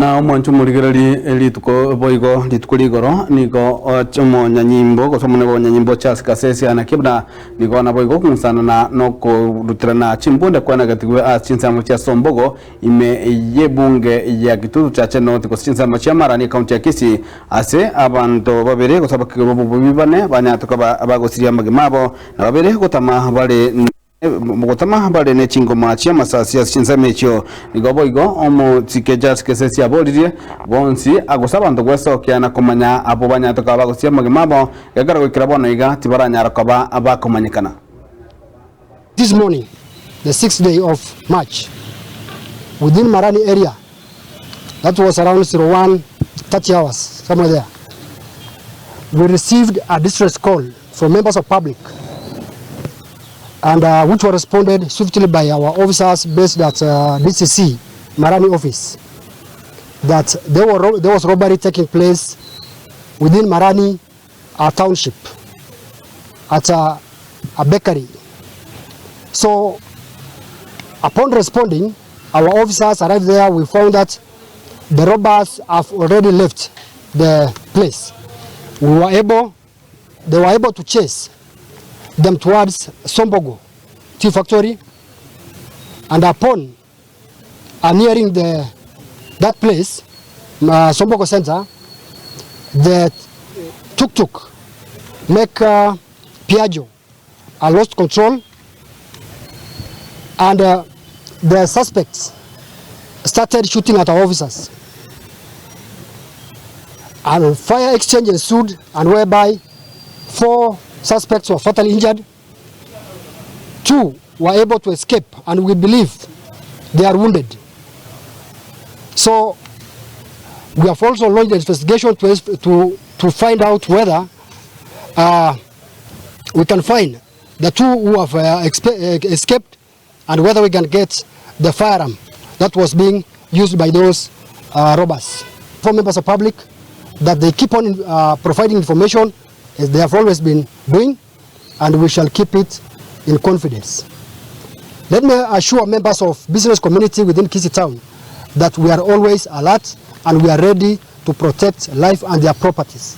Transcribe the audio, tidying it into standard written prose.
na mwanchu muligirari elituko boigo litukuligoro niko chomo nyanyimbo ko somo nebo nyanyimbo chas kasesi ana kibna niko na boigo kunsana na noko rutrana chimbonde kwa negative a chinsamo cha Sombogo ime yebunge ya kitutu cha cheno tiko chinsamo cha Marani county ya Kisii ase abantu babere ko sabaki robo bibane banya tukaba abagosiria magemabo na babere ko tama bale Mugotama bale ne chingoma chia masasi chinsame chyo nigoboigo omo tikeja skesesi abolirie bonsi agosaba ndogweso kiana komanya abo banya toka bagosia magemabo gagara gukira bona iga tibaranya rakaba abakomanyikana. This morning, the 6th day of March, within Marani area, that was around 30 hours, somewhere there, we received a distress call from members of public, and which were responded swiftly by our officers based at DCC Marani office, that there was robbery taking place within Marani township at a bakery. So, upon responding, our officers arrived there. We found that the robbers have already left the place. They were able to chase them towards Sombogo tea factory, and upon nearing that place, Sombogo center, the tuk-tuk make Piaggio lost control, and the suspects started shooting at our officers. And fire exchange ensued, and whereby 4 suspects were fatally injured. 2 were able to escape, and we believe they are wounded. So we have also launched an investigation to find out whether we can find the 2 who have escaped, and whether we can get the firearm that was being used by those robbers. For members of public, that they keep on providing information as they have always been doing, and we shall keep it in confidence. Let me assure members of business community within Kisii town that we are always alert and we are ready to protect life and their properties.